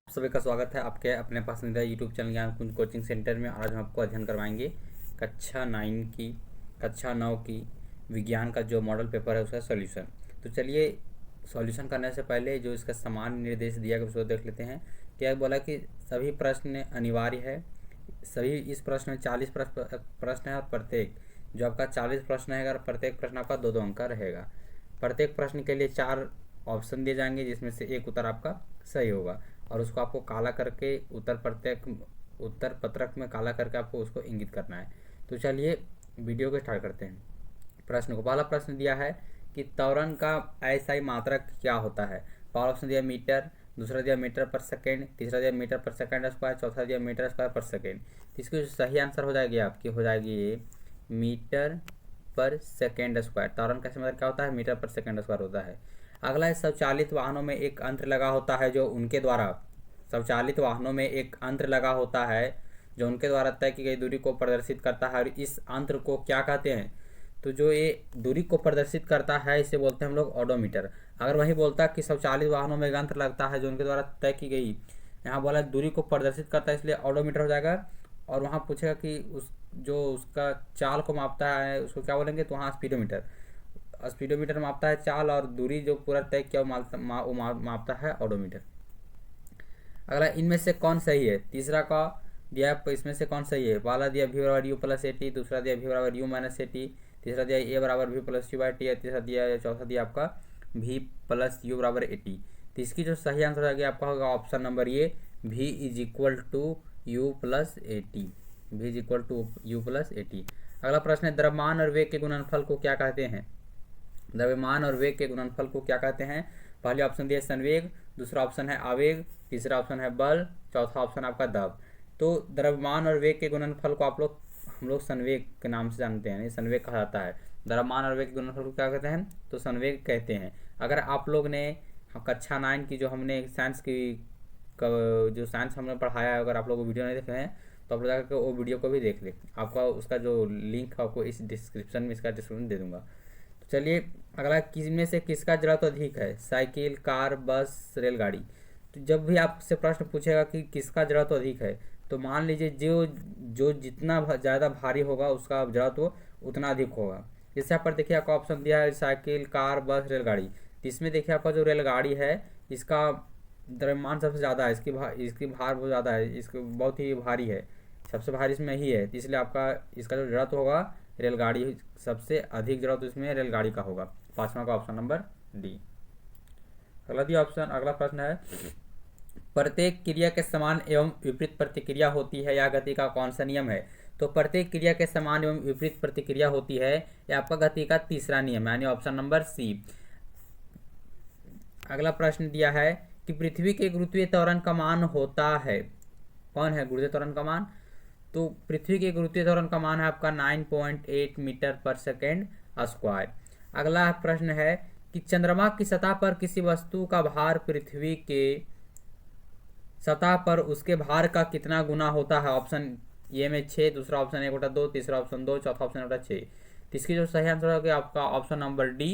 सभी का स्वागत है आपके अपने पसंदीदा यूट्यूब चैनल ज्ञान कुंज कोचिंग सेंटर में। आज हम आपको अध्ययन करवाएंगे कक्षा 9 की विज्ञान का जो मॉडल पेपर है उसका सॉल्यूशन। तो चलिए सॉल्यूशन करने से पहले जो इसका सामान्य निर्देश दिया गया उसको देख लेते हैं। क्या बोला कि सभी प्रश्न अनिवार्य है। सभी इस प्रश्न में 40 प्रश्न है और प्रत्येक जो आपका 40 प्रश्न है, अगर प्रत्येक प्रश्न आपका 2-2 अंक का रहेगा। प्रत्येक प्रश्न के लिए 4 ऑप्शन दिए जाएंगे जिसमें से एक उत्तर आपका सही होगा और उसको आपको काला करके उत्तर पत्रक में काला करके आपको उसको इंगित करना है। तो चलिए वीडियो को स्टार्ट करते हैं। प्रश्न को पहला प्रश्न दिया है कि त्वरण का ऐसा मात्रक क्या होता है। पहला ऑप्शन दिया मीटर, दूसरा दिया मीटर पर सेकेंड, तीसरा दिया मीटर पर सेकेंड स्क्वायर, चौथा दिया मीटर स्क्वायर पर सेकेंड। तो इसकी जो सही आंसर हो जाएगी आपकी हो जाएगी ये मीटर पर सेकेंड स्क्वायर। त्वरण का मतलब क्या होता है, मीटर पर सेकेंड स्क्वायर होता है। अगला है स्वचालित वाहनों में एक यंत्र लगा होता है जो उनके द्वारा स्वचालित वाहनों में एक यंत्र लगा होता है जो उनके द्वारा तय की गई दूरी को प्रदर्शित करता है और इस यंत्र को क्या कहते हैं। तो जो ये दूरी को प्रदर्शित करता है इसे बोलते हैं हम लोग ऑडोमीटर। अगर वही बोलता कि स्वचालित वाहनों में यंत्र लगता है जो उनके द्वारा तय की गई, यहाँ बोला दूरी को प्रदर्शित करता है इसलिए ऑडोमीटर हो जाएगा। और वहाँ पूछेगा कि उसका चाल को मापता है उसको क्या बोलेंगे, तो वहाँ स्पीडोमीटर मापता है चाल और दूरी जो पूरा तय किया वो मापता है ऑडोमीटर। अगला इनमें से कौन सही है, तीसरा का दिया इसमें से कौन सही है। पहला दिया v बराबर यू प्लस ए टी, दूसरा दिया v बराबर यू माइनस ए टी, तीसरा दिया ए बराबर v plus you by T, तीसरा दिया चौथा दिया आपका v प्लस यू बराबर ए टी। तो इसकी जो सही आंसर हो गया आपका होगा ऑप्शन नंबर ये v is equal to u plus a t, v is equal to u plus a t. अगला प्रश्न है द्रव्यमान और वेग के गुणनफल को क्या कहते हैं। द्रव्यमान और वेग के गुणनफल को क्या कहते हैं। पहले ऑप्शन दिया संवेग, दूसरा ऑप्शन है आवेग, तीसरा ऑप्शन है बल, चौथा ऑप्शन आपका दब। तो द्रव्यमान और वेग के गुणनफल को हम लोग संवेग के नाम से जानते हैं, संवेग कहा जाता है। द्रव्यमान और वेग के गुणनफल को क्या कहते हैं, तो संवेग कहते हैं। अगर आप लोग ने कक्षा 9 की जो हमने साइंस की जो साइंस हमने पढ़ाया है, अगर आप लोग वीडियो नहीं देख रहे हैं तो आप लोग जाकर वो वीडियो को भी देख लें। आपका उसका जो लिंक आपको इस डिस्क्रिप्शन में इसका डिस्क्रिप्शन दे दूंगा। तो चलिए अगला, किसमें से किसका जड़त्व अधिक है, साइकिल, कार, बस, रेलगाड़ी। तो जब भी आपसे प्रश्न पूछेगा कि किसका जड़त्व अधिक है तो मान लीजिए जो जितना ज़्यादा भारी होगा उसका जड़त्व उतना अधिक होगा। जैसे यहाँ पर देखिए आपका ऑप्शन दिया है साइकिल, कार, बस, रेलगाड़ी। तो इसमें देखिए आपका जो रेलगाड़ी है इसका द्रव्यमान सबसे ज़्यादा है, इसकी भार बहुत ज़्यादा है, इसको बहुत ही भारी है, सबसे भारी इसमें ही है। तो इसलिए आपका इसका जो जड़त्व होगा रेलगाड़ी सबसे अधिक जड़त्व इसमें रेलगाड़ी का होगा। पांचवा का ऑप्शन नंबर डी। अगला प्रश्न है प्रत्येक क्रिया के समान एवं विपरीत प्रतिक्रिया होती है या गति का कौन सा नियम है। तो प्रत्येक क्रिया के समान एवं विपरीत प्रतिक्रिया होती है या आपका गति का तीसरा नियम यानी ऑप्शन नंबर सी। अगला प्रश्न दिया है कि पृथ्वी के गुरुत्वीय त्वरण का मान होता है, कौन है गुरुत्वीय त्वरण का मान। तो पृथ्वी के गुरुत्वीय त्वरण का मान है आपका 9.8 मीटर पर सेकेंड स्क्वायर। अगला प्रश्न है कि चंद्रमा की सतह पर किसी वस्तु का भार पृथ्वी के सतह पर उसके भार का कितना गुना होता है। ऑप्शन ए में 6, दूसरा ऑप्शन 1/2, तीसरा ऑप्शन 2, चौथा ऑप्शन 1/6। तो इसकी जो सही आंसर होगा आपका option number D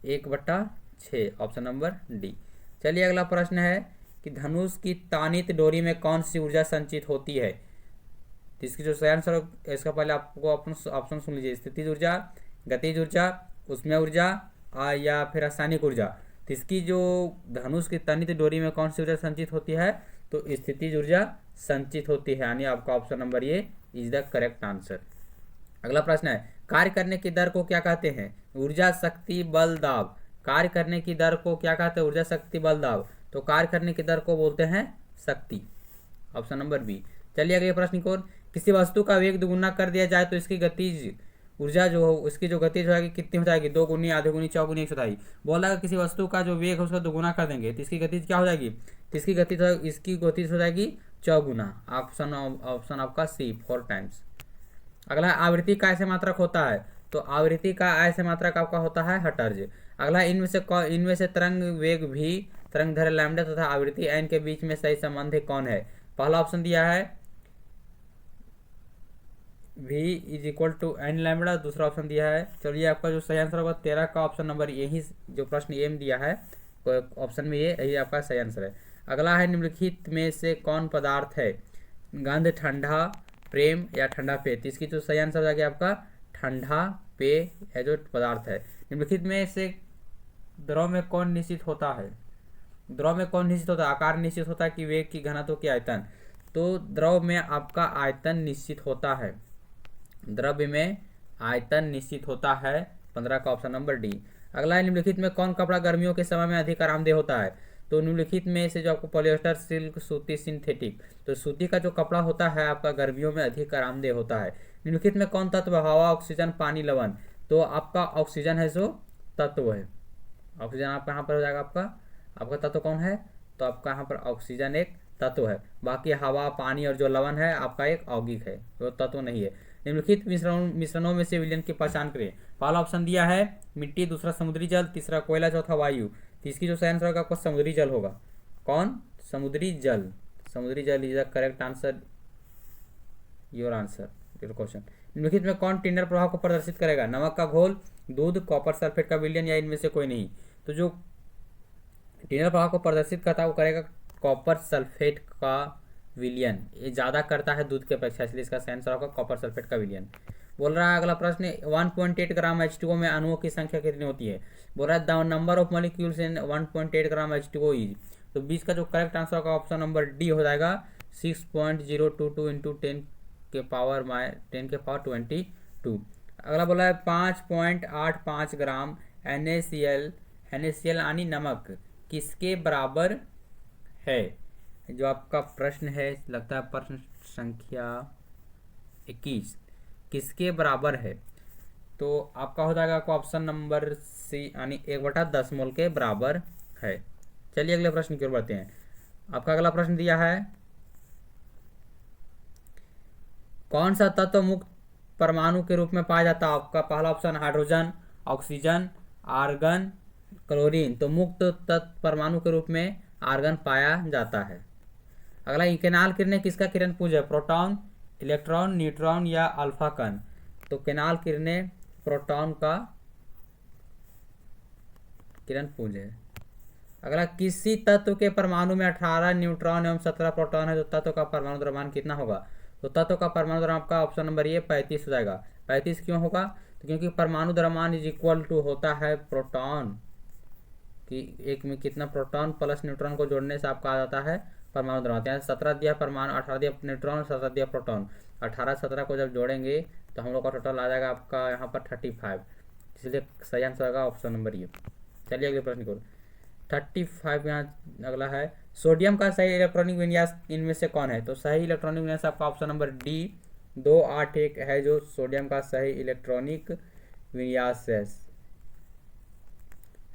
1/6, option number D. चलिए अगला प्रश्न है कि धनुष की तानित डोरी में कौन सी ऊर्जा संचित होती है। तो इसकी जो सही आंसर, इसका पहले आपको ऑप्शन सुन लीजिए, स्थितिज ऊर्जा, गतिज ऊर्जा, उसमें ऊर्जा या फिर रासायनिक ऊर्जा। तो इसकी जो धनुष की तनित डोरी में कौन सी ऊर्जा संचित होती है, तो स्थितिज ऊर्जा संचित होती है यानी आपका ऑप्शन नंबर ये इज द करेक्ट आंसर। अगला प्रश्न है कार्य करने की दर को क्या कहते हैं। ऊर्जा, शक्ति, बल, दाब। कार्य करने की दर को क्या कहते हैं, ऊर्जा, शक्ति, बल, दाब। तो कार्य करने की दर को बोलते हैं शक्ति, ऑप्शन नंबर बी। चलिए अगले प्रश्न को, किसी वस्तु का वेग दुगुना कर दिया जाए तो इसकी गतिज ऊर्जा जो हो उसकी जो गतिज हो जाएगी कितनी हो जाएगी, 2 गुनी, आधे गुनी, 4 गुनी, 1/4। बोला किसी वस्तु का जो वेग है उसका दुगुना कर देंगे तो इसकी गतिज क्या हो जाएगी, तो इसकी गतिज हो जाएगी 4 गुना, ऑप्शन आपका सी 4 टाइम्स। अगला आवृत्ति का ऐसे मात्रक होता है। तो आवृत्ति का ऐसे मात्रक आपका होता है हर्ट्ज। अगला इनमें से तरंग वेग भी, तरंग दैर्घ्य लैम्डा तथा आवृत्ति एन के बीच में सही संबंध कौन है। पहला ऑप्शन दिया है v is equal to n lambda, दूसरा ऑप्शन दिया है, चलिए आपका जो सही आंसर होगा 13 का ऑप्शन नंबर यही जो प्रश्न ए में दिया है ऑप्शन में यही आपका सही आंसर है। अगला है निम्नलिखित में से कौन पदार्थ है? गंध, ठंडा, प्रेम या ठंडा पेय। तो इसकी जो सही आंसर हो गया आपका ठंडा पेय है जो पदार्थ है। निम्नलिखित में से द्रव में कौन निश्चित होता है? द्रव में कौन निश्चित होता है? आकार निश्चित होता है कि वेग, की घनत्व, की आयतन? तो द्रव में आपका आयतन निश्चित होता है। द्रव्य में आयतन निश्चित होता है। 15 का ऑप्शन नंबर डी। अगला है निम्नलिखित में कौन कपड़ा गर्मियों के समय में अधिक आरामदेह होता है? तो निम्नलिखित में से जो आपको पॉलिएस्टर, सिल्क, सूती, सिंथेटिक। तो सूती का जो कपड़ा होता है आपका गर्मियों में अधिक आरामदेह होता है। निम्नलिखित में कौन तत्व? हवा, ऑक्सीजन, पानी, लवण। तो आपका ऑक्सीजन है जो तत्व है। ऑक्सीजन आपका यहाँ पर हो जाएगा आपका तत्व कौन है? तो आपका यहाँ पर ऑक्सीजन एक तत्व है। बाकी हवा, पानी और जो लवण है आपका एक यौगिक है, वो तत्व नहीं है। निम्नलिखित मिश्रणों में से विलयन की पहचान करें। पहला ऑप्शन दिया है मिट्टी, दूसरा समुद्री जल, तीसरा कोयला, चौथा वायु। तो इसकी जो सही आंसर होगा आपका समुद्री जल होगा। कौन? समुद्री जल। समुद्री जल is the correct answer, your answer, your question. निम्नलिखित में कौन टिंडर प्रभाव को प्रदर्शित करेगा? नमक का घोल, दूध, कॉपर सल्फेट का विलयन या इनमें से कोई नहीं। तो जो टिंडर प्रभाव को प्रदर्शित करता है वो करेगा कॉपर सल्फेट का विलयन। ये ज़्यादा करता है दूध के अपेक्षा, इसलिए इसका सही आंसर होगा कॉपर सल्फेट का विलयन। बोल रहा है अगला प्रश्न 1.8 ग्राम H2O में अणुओं की संख्या कितनी होती है? बोल रहा है the number of molecules in 1.8 gram H2O is. तो 20 का जो करेक्ट आंसर होगा ऑप्शन नंबर डी हो जाएगा 6.022 इंटू 10 के पावर 22। अगला बोला है 5.85 ग्राम NaCl यानी नमक किसके बराबर है? जो आपका प्रश्न है लगता है प्रश्न संख्या 21, किसके बराबर है? तो आपका हो जाएगा आपका ऑप्शन नंबर सी यानी 1/10 मोल के बराबर है। चलिए अगले प्रश्न की ओर बढ़ते हैं। आपका अगला प्रश्न दिया है कौन सा तत्व मुक्त परमाणु के रूप में पाया जाता है? आपका पहला option hydrogen, oxygen, argon, chlorine. तो मुक्त तत्व परमाणु के रूप में आर्गन पाया जाता है। अगला केनाल किरणें किसका किरण पुंज है? प्रोटॉन, इलेक्ट्रॉन, न्यूट्रॉन या अल्फा कण। तो केनाल किरणें प्रोटॉन का किरण पुंज है। अगला किसी तत्व के परमाणु में 18 न्यूट्रॉन एवं 17 प्रोटॉन है तो तत्व का परमाणु द्रव्यमान कितना होगा? तो तत्व का परमाणु द्रव्यमान आपका ऑप्शन नंबर ये 35 हो जाएगा। 35 क्यों होगा? तो क्योंकि परमाणु द्रव्यमान इज इक्वल टू होता है प्रोटॉन कि एक में कितना प्रोटॉन प्लस न्यूट्रॉन को जोड़ने से आपका आ जाता है परमाणु द्रव्यमान। 17 दिया परमाणु, 18 दिया न्यूट्रॉन, 17 दिया प्रोटॉन। 18 17 को जब जोड़ेंगे तो हम लोग का टोटल आ जाएगा आपका यहाँ पर 35। इसलिए सही आंसर होगा ऑप्शन नंबर ये। चलिए अगले प्रश्न को 35 यहाँ अगला है सोडियम का सही इलेक्ट्रॉनिक विन्यास इनमें से कौन है? तो सही इलेक्ट्रॉनिक विन्यास आपका ऑप्शन नंबर डी 281 है जो सोडियम का सही इलेक्ट्रॉनिक विन्यास है।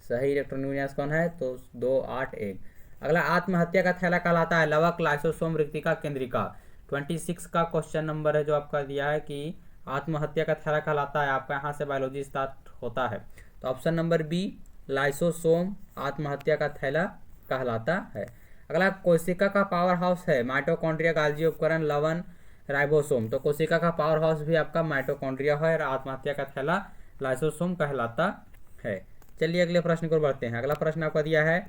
सही इलेक्ट्रॉनिक विन्यास कौन है? तो 281। अगला आत्महत्या का थैला कहलाता है लवक, लाइसोसोम, रिक्तिका, केंद्रिका। 26 का क्वेश्चन नंबर है जो आपका दिया है कि आत्महत्या का थैला कहलाता है। आपका यहाँ से बायोलॉजी स्टार्ट होता है। तो ऑप्शन नंबर बी लाइसोसोम आत्महत्या का थैला कहलाता है। अगला कोशिका का पावर हाउस है माइटोकॉन्ड्रिया, गाल्जी उपकरण, लवण, राइबोसोम। तो कोशिका का पावर हाउस भी आपका माइटोकॉन्ड्रिया है और आत्महत्या का थैला लाइसोसोम कहलाता है। चलिए अगले प्रश्न को बढ़ते हैं। अगला प्रश्न आपका दिया है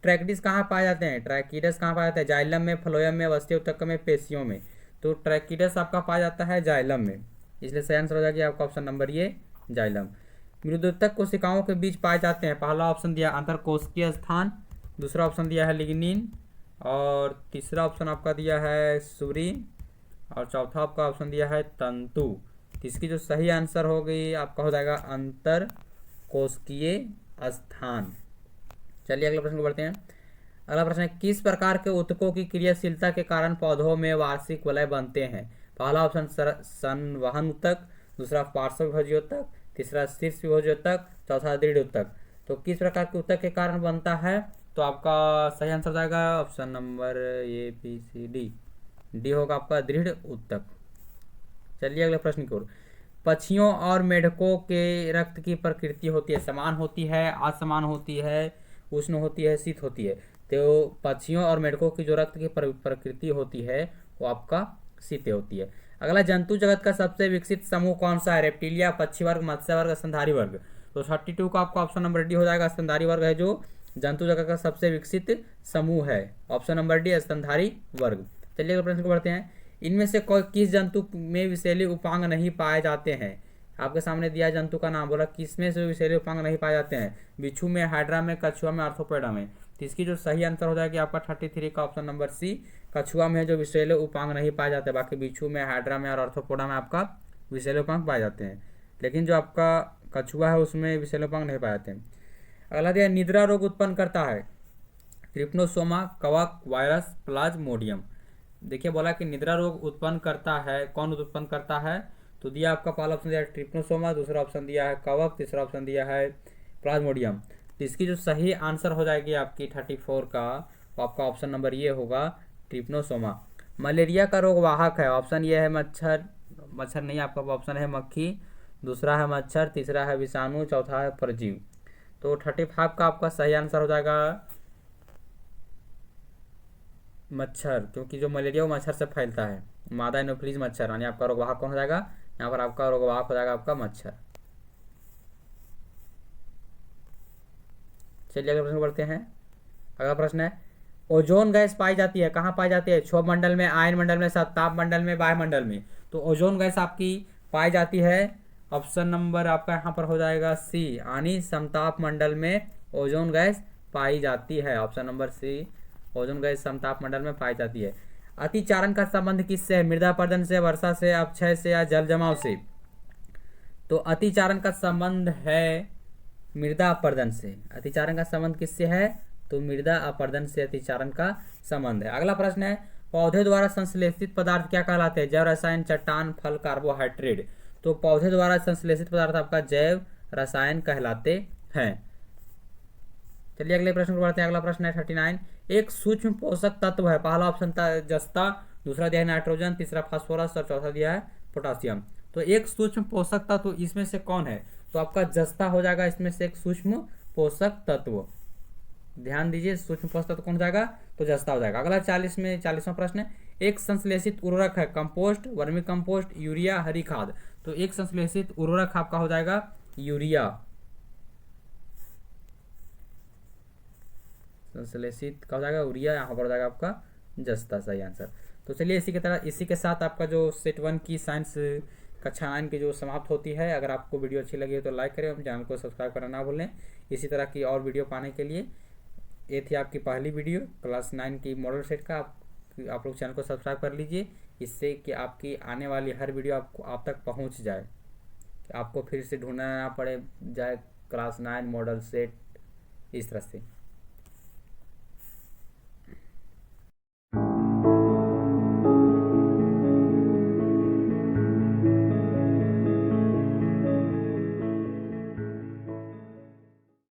ट्रैकिडिस कहाँ पाए जाते हैं? ट्रैकिडस कहाँ पाए जाते हैं? जाइलम में, फ्लोएम में, वस्ती ऊतक में, पेशियों में। तो ट्रैकिडस आपका पाया जाता है जाइलम में, इसलिए सही आंसर हो जाएगा आपका ऑप्शन नंबर ये जाइलम। मृदुतक कोशिकाओं के बीच पाए जाते हैं। पहला ऑप्शन दिया अंतरकोशिकीय स्थान, दूसरा ऑप्शन दिया है लिग्निन और तीसरा ऑप्शन आपका दिया है सुब्रीन और चौथा आपका ऑप्शन दिया है तंतु। इसकी जो सही आंसर हो गई आपका हो जाएगा अंतर कोशिकीय स्थान। चलिए अगले प्रश्न को बढ़ते हैं। अगला प्रश्न है किस प्रकार के ऊतकों की क्रियाशीलता के कारण पौधों में वार्षिक वलय बनते हैं? पहला ऑप्शन संवहन ऊतक, दूसरा पार्श्व विभोजी ऊतक, तीसरा शीर्ष विभोजी ऊतक, चौथा दृढ़ ऊतक। तो किस प्रकार के ऊतक के कारण बनता है? तो आपका सही आंसर हो जाएगा option number A B C D होगा आपका दृढ़ ऊतक। चलिए अगले प्रश्न की ओर। पक्षियों और मेढकों के रक्त की प्रकृति होती है समान होती है, असमान होती है, उष्ण होती है, शीत होती है। तो पक्षियों और मेढकों की जो रक्त की प्रकृति होती है वो आपका शीत होती है। अगला जंतु जगत का सबसे विकसित समूह कौन सा है? रेप्टिलिया, पक्षी वर्ग, मत्स्य वर्ग, स्तनधारी वर्ग। तो 32 का आपका ऑप्शन नंबर डी हो जाएगा स्तनधारी वर्ग है जो जंतु जगत का सबसे विकसित समूह है? ऑप्शन नंबर डी स्तनधारी वर्ग। चलिए अगले प्रश्न को बढ़ते हैं। इनमें से किस जंतु में विषैले उपांग नहीं पाए जाते हैं? आपके सामने दिया जंतु का नाम, बोला किसमें से विषैले उपांग नहीं पाए जाते हैं? बिच्छू में, हाइड्रा में, कछुआ में, आर्थ्रोपोडा में। तो इसकी जो सही आंसर हो जाएगी आपका 33 का ऑप्शन नंबर सी, कछुआ में जो विषैले उपांग नहीं पाए जाते। बाकी बिच्छू में, हाइड्रा में और आर्थ्रोपोडा में आपका विषैले उपांग पाए जाते हैं, लेकिन जो आपका कछुआ है उसमें विषैले उपांग नहीं पाए जाते हैं। अगला दिया निद्रा रोग उत्पन्न करता है? ट्रिप्नोसोमा, कवक, वायरस, प्लाज्मोडियम। देखिए बोला कि निद्रा रोग उत्पन्न करता है, कौन उत्पन्न करता है? तो दिया आपका पहला ऑप्शन दिया है ट्रिप्नोसोमा, दूसरा ऑप्शन दिया है कवक, तीसरा ऑप्शन दिया है प्लाज्मोडियम। तो इसकी जो सही आंसर हो जाएगी आपकी 34 का, तो आपका ऑप्शन नंबर ये होगा ट्रिप्नोसोमा। मलेरिया का रोग वाहक है? ऑप्शन ये है मच्छर, मच्छर नहीं, आपका ऑप्शन है मक्खी, दूसरा है मच्छर, तीसरा है विषाणु, चौथा है परजीव। तो 35 का आपका सही आंसर हो जाएगा मच्छर, क्योंकि जो मलेरिया वो मच्छर से फैलता है, मादा एनोफिलीज मच्छर, यानी आपका रोगवाहक कौन हो जाएगा? यहाँ पर आपका रोगवाहक हो जाएगा आपका मच्छर। चलिए अगले प्रश्न बढ़ते हैं। अगला प्रश्न है ओजोन गैस पाई जाती है, कहाँ पाई जाती है? क्षोभ मंडल में, आयन मंडल में, ताप मंडल में, वायुमंडल में। तो ओजोन गैस आपकी पाई जाती है, ऑप्शन नंबर आपका यहाँ पर हो जाएगा सी, यानी समताप मंडल में ओजोन गैस पाई जाती है। Option number C, ozone gas समताप मंडल में पाई जाती है। अतिचारण का संबंध किससे है? मृदा अपरदन से, वर्षा से, अपक्षय से या जल जमाव से? तो अतिचारण का संबंध है मृदा अपरदन से। अतिचारण का संबंध किससे है? तो मृदा अपरदन से अतिचारण का संबंध है। अगला प्रश्न है पौधे द्वारा संश्लेषित पदार्थ क्या कहलाते हैं? जैव रसायन, चट्टान, फल, कार्बोहाइड्रेट। तो पौधे द्वारा संश्लेषित पदार्थ आपका जैव रसायन कहलाते हैं। चलिए अगले प्रश्न को बढ़ते हैं। अगला प्रश्न है 39। एक सूक्ष्म पोषक तत्व है, पहला ऑप्शन था जस्ता, दूसरा दिया है नाइट्रोजन, तीसरा फास्फोरस और चौथा दिया है पोटासियम। तो एक सूक्ष्म पोषक तत्व इसमें से कौन है? तो आपका जस्ता हो जाएगा इसमें से एक सूक्ष्म पोषक तत्व। ध्यान दीजिए, सूक्ष्म पोषक तत्व कौन हो जाएगा? तो जस्ता हो जाएगा। अगला 40वां प्रश्न है एक संश्लेषित उर्वरक है, कंपोस्ट, वर्मी कंपोस्ट, यूरिया, हरी खाद। तो एक संश्लेषित उर्वरक आपका हो जाएगा यूरिया। संश्लेषित का हो जाएगा यूरिया, यहाँ पर हो जाएगा आपका जस्ता, सही आंसर। तो चलिए इसी के साथ आपका जो सेट 1 की साइंस कक्षा 9 की जो समाप्त होती है। अगर आपको वीडियो अच्छी लगी है तो लाइक करें और चैनल को सब्सक्राइब करना ना भूलें। इसी तरह की और वीडियो पाने के लिए ये थी आपकी पहली वीडियो क्लास 9 की मॉडल सेट का। आप लोग चैनल को सब्सक्राइब कर लीजिए, इससे कि आपकी आने वाली हर वीडियो आप तक पहुंच जाए, आपको फिर से ढूंढना ना पड़े जाए क्लास 9 मॉडल सेट, इस तरह से।